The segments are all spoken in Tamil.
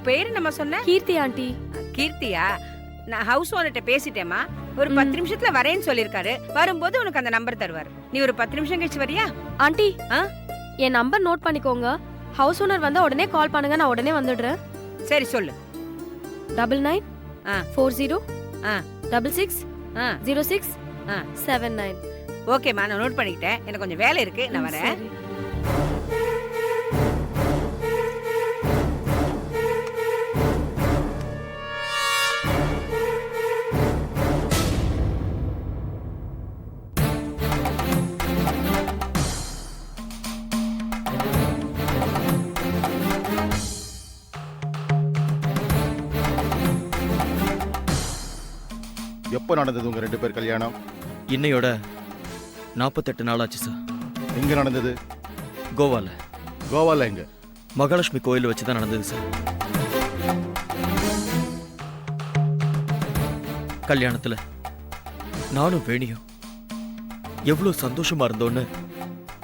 பேரு நம்ம சொன்ன கீர்த்தி ஆண்டி. கீர்த்தியா? நான் ஹவுஸ் ஓனர்ட்ட பேசிட்டேமா. ஒரு 10 நிமிஷத்துல வரேன்னு சொல்லிருக்காரு. வரும்போது உனக்கு அந்த நம்பர் தருவார். நீ ஒரு 10 நிமிஷம் கழிச்சு வரியா? ஆண்டி என் நம்பர் நோட் பண்ணிக்கோங்க. ஹவுஸ் ஓனர் வந்தா உடனே கால் பண்ணுங்க, நான் உடனே வந்துடுறேன். சரி சொல்லு. 99 40 66 06 ஆ 79. ஓகேம்மா, நான் நோட் பண்ணிக்கிட்டேன். எனக்கு கொஞ்சம் வேலை இருக்கு, நான் வரேன். சரி. எப்போ நடந்தது உங்க 2 பேர் கல்யாணம்? இன்னையோட 48 நாள் ஆச்சு சார். எங்க நடந்தது? கோவால. கோவால எங்க? மகாலட்சுமி கோயில் வச்சு தான் நடந்தது சார். கல்யாணத்துல நானும் வேணியும் எவ்வளவு சந்தோஷமா இருந்தோன்னு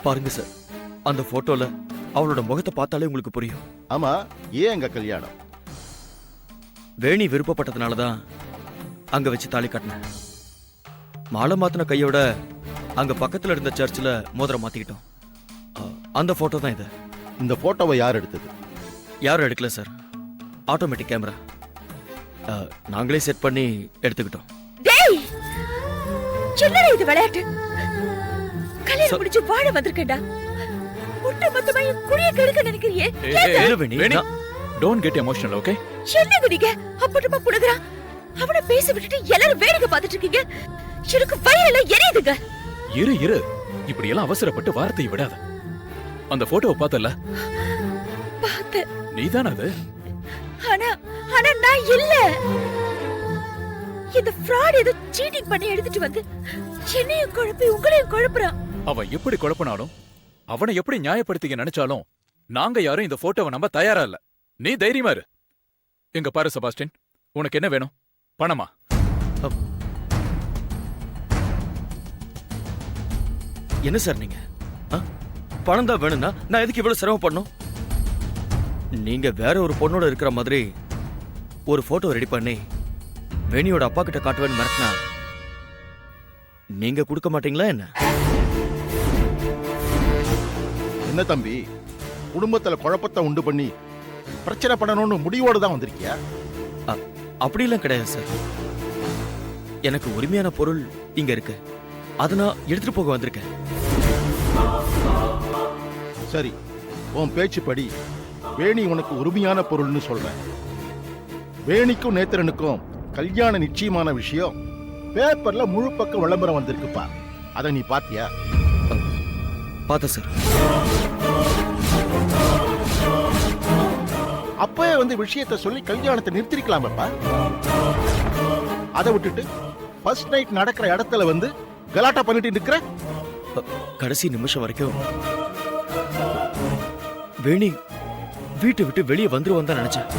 பாருங்க சார். அந்த போட்டோல அவளோட முகத்தை பார்த்தாலே உங்களுக்கு புரியும். ஆமா, ஏன் எங்க கல்யாணம்? வேணி விருப்பப்பட்டதுனாலதான் அங்க வச்சு தாலி கட்டினேன். மாலை மாத்தின கையோட அங்க பக்கத்துல இருந்த சர்ச்சில் மோதிரம் மாத்திக்கிட்டோம். அந்த போட்டோ தான் இது. இந்த போட்டோவை யார் எடுத்தது? யாரும் எடுக்கல சார், ஆட்டோமேட்டிக் கேமரா. நாங்களே செட் பண்ணி எடுத்துக்கிட்டோம். டேய், என்னடா இது விளையாட்டு? கல்யாணம் முடிச்சு வாழ வந்திருக்கேன்டா. ஒட்ட மொத்தமா குடிய கெடுக்க நினைக்கிறியே? Don't get emotional, okay? என்ன குடிக்க அப்பட்டமா புடுங்கறா? அவனை பேச விட்டுட்டு எல்லாரும் வேடிக்கை பார்த்துட்டு இருக்கீங்க. எனக்கு வயிறெல்லாம் எரியுதுங்க. இரு, இப்படி எல்லாம் அவசரப்பட்டு வார்த்தையை விடாத. அந்த போட்டோவை பார்த்தல? பார்த்த. நீதான அது? ஆனா நான் இல்ல. இந்த ஃப்ராட் ஏதோ சீட்டிங் பண்ணி எடுத்துட்டு வந்து என்னையும் குழப்பி உங்களையும் குழப்புறான். அவன் எப்படி குழப்பினாலும், அவனை எப்படி நியாயப்படுத்திக்க நினைச்சாலும், நாங்க யாரும் இந்த போட்டோவை நம்ப தயாரா இல்ல. நீ தைரியமா இரு. எங்க பாரு செபாஸ்டின், உனக்கு என்ன வேணும்? பணமா? என்ன சார் நீங்க? பணம் தான் வேணும்னா நான் எதுக்கு இவ்வளவு சிரமப்படணும்? நீங்க வேற ஒரு பொண்ணோட இருக்கிற மாதிரி ஒரு போட்டோ ரெடி பண்ணி வேணியோட அப்பா கிட்ட காட்டுவேன்னு மிரட்டினா நீங்க கொடுக்க மாட்டீங்களா என்ன? என்ன தம்பி, குடும்பத்துல குழப்பத்தை உண்டு பண்ணி பிரச்சனை பண்ணணும்னு முடிவோடு தான் வந்திருக்கியா? அப்படிலாம் கிடையாது சார். எனக்கு உரிமையான பொருள் இங்க இருக்கு, அதை நான் எடுத்துட்டு போக வந்திருக்கேன். சரி, உன் பேச்சுப்படி வேணி உனக்கு உரிமையான பொருள்னு சொல்றேன். வேணிக்கும் நேத்திரனுக்கும் கல்யாண நிச்சயமான விஷயம் பேப்பர்ல முழு பக்கம் விளம்பரம் வந்திருக்குப்பா. அதை நீ பாத்தியா? பார்த்த சார். அப்பவே வந்து விஷயத்தை சொல்லி கல்யாணத்தை நிறுத்திருக்கலாமப்பா. அதை விட்டுட்டு ஃபர்ஸ்ட் நைட் நடக்கிற இடத்துல வந்து கலாட்டா பண்ணிட்டு நிக்கிற. கடைசி நிமிஷம் வரைக்கும் வேணி வீட்டை விட்டு வெளியே வந்துருவான் தான் நினைச்சேன்.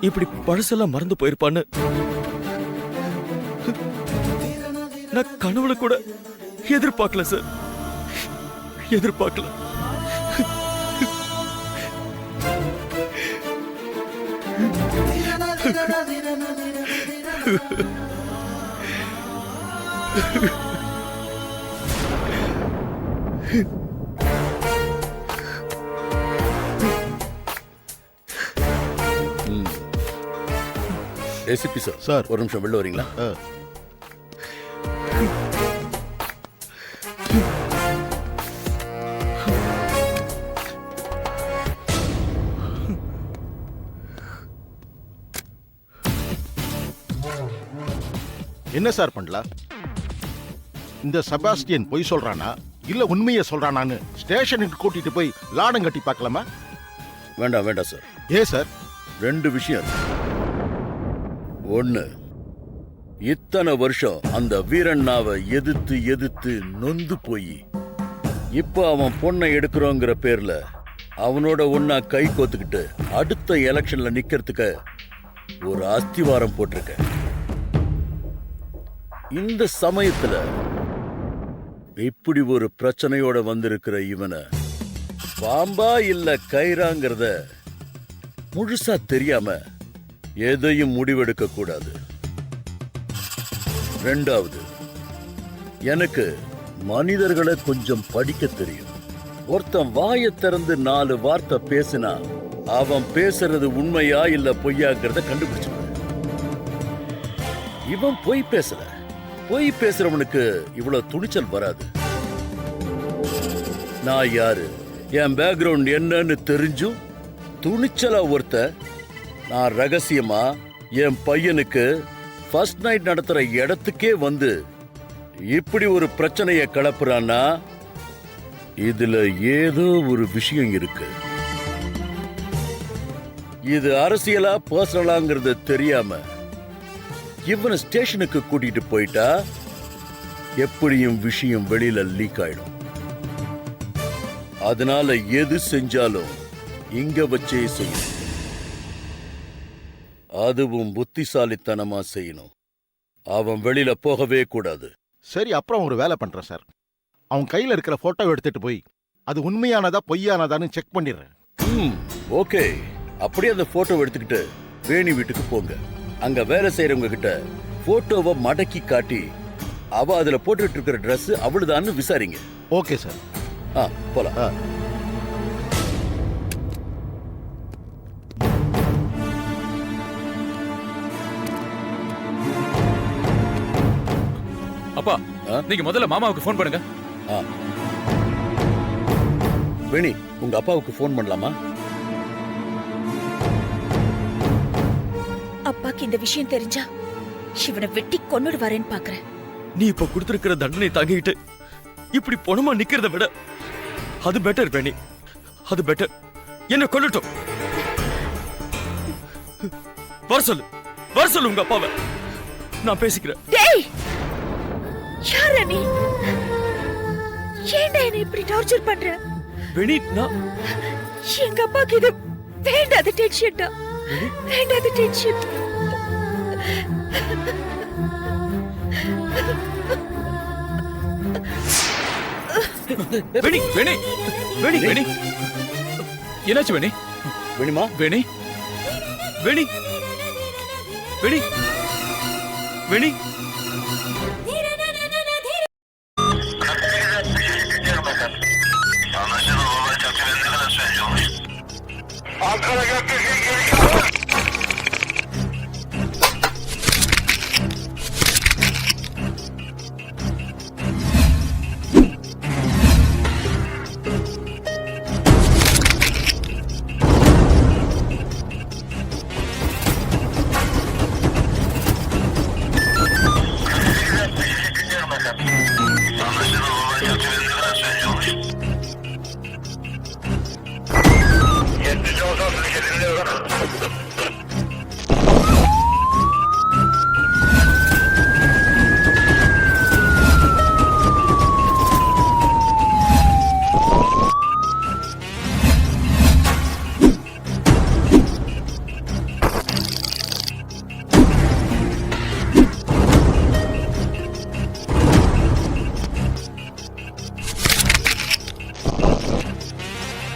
இப்படி பழசெல்லாம் மறந்து போயிருப்பான்னு நான் கனவுல கூட எதிர்பார்க்கல சார், எதிர்பார்க்கல. ஏசிபி சார், ஒரு நிமிஷம் வெளில வரீங்களா? என்ன சார் பண்ணலாம்? இந்த செபாஸ்டியன் பொய் சொல்றானா இல்ல உண்மையை சொல்றானான்னு ஸ்டேஷனுக்கு கூட்டிட்டு போய் லாடம் கட்டி பார்க்கலாமா? வேண்டாம் சார். ஏன் சார்? 2 விஷயம். ஒண்ணு, இத்தனை வருஷம் அந்த வீரண்ணாவை எதிர்த்து நொந்து போய் இப்ப அவன் பொண்ணை எடுக்கிறோங்கிற பேர்ல அவனோட ஒன்னா கை கோத்துக்கிட்டு அடுத்த எலெக்ஷன்ல நிக்கிறதுக்கு ஒரு அஸ்திவாரம் போட்டிருக்க. இந்த சமயத்துல இப்படி ஒரு பிரச்சனையோட வந்திருக்கிற இவனை பாம்பா இல்ல கயிறாங்கிறத முழுசா தெரியாம எதையும் முடிவெடுக்க கூடாது. ரெண்டாவது, எனக்கு மனிதர்களை கொஞ்சம் படிக்க தெரியும். ஒருத்தன் வாயை திறந்து 4 வார்த்தை பேசினா அவன் பேசுறது உண்மையா இல்ல பொய்யாங்கிறத கண்டுபிடிச்சிருவேன். இவன் பொய் பேசல. பொய் பேசுறவனுக்கு இவ்வளவு துணிச்சல் வராது. நான் யாரு, என் பேக்ரவுண்ட் என்னன்னு தெரிஞ்சும் துணிச்சலா ஒருத்த நான் ரகசியமா என் பையனுக்கு ஃபர்ஸ்ட் நைட் நடத்துற இடத்துக்கே வந்து இப்படி ஒரு பிரச்சனையை கிளப்புறான்னா இதுல ஏதோ ஒரு விஷயம் இருக்கு. இது அரசியலா பர்சனலாங்கிறது தெரியாம இவனை ஸ்டேஷனுக்கு கூட்டிட்டு போயிட்டா எப்படியும் விஷயம் வெளியில லீக் ஆயிடும். அதனால எது செஞ்சாலும் இங்க வச்சே செய்யணும். அதுவும் புத்திசாலித்தனமா செய்யணும். அவன் வெளியில போகவே கூடாது. சரி, அப்புறம் ஒரு வேலை பண்றேன் சார். அவன் கையில இருக்கிற போட்டோ எடுத்துட்டு போய் அது உண்மையானதா பொய்யானதான்னு செக் பண்ணிடுறேன். ஓகே. அப்படியே அந்த போட்டோ எடுத்துக்கிட்டு வேணி வீட்டுக்கு போங்க. அங்க வேலை செய்யறவங்க கிட்ட போட்டோவை மடக்கி காட்டி அவ அதுல போட்டுட்டு இருக்கிற Dress அவளுதான்னு விசாரிங்க. Okay sir. போலாம். அப்பா, நீங்க முதல்ல மாமாவுக்கு ஃபோன் பண்ணுங்க. வேணி, உங்க அப்பாவுக்கு ஃபோன் பண்ணலாமா? அப்பாக்கு இந்த விஷயம் தெரிஞ்சா இவனை வெட்டி கொன்னுடுவாரேன்னு பாக்குறேன். நீ இப்ப கொடுத்திருக்கிற தண்டனை தாங்கிட்டு இப்படி பொணமா நிக்கிறத விட அது பெட்டர் வேணி. அது பெட்டர். என்ன கொல்லட்டும். வர சொல்லு உங்க அப்பாவை. நான் பேசிக்கிறேன். டேய், யார நீ? ஏன்டா என்ன இப்படி டார்ச்சர் பண்ற? வேணி, நான் எங்க அப்பாக்கு இது வேண்டாத டென்ஷன்டா. வேண்டாத டென்ஷன். வேணி, வேணி, வேணி, வேணி. என்னாச்சு வேணி? வேணிமா? வேணி, வேணி, வேணி, வேணி.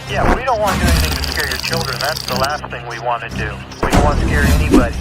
Yeah, we don't want to do anything to scare your children. That's the last thing we want to do. We don't want to scare anybody.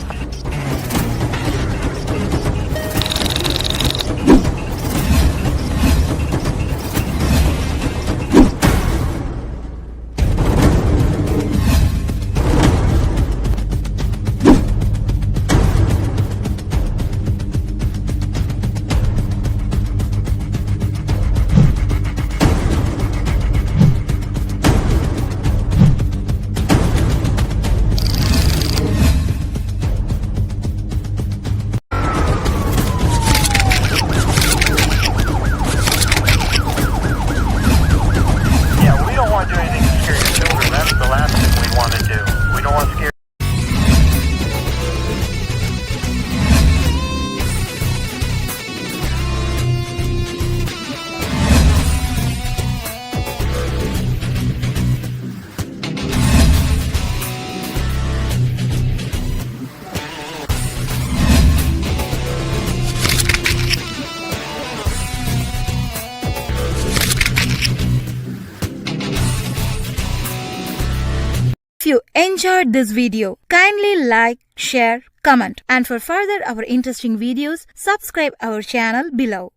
you enjoyed this video, kindly like, share, comment, and for further our interesting videos, subscribe our channel below.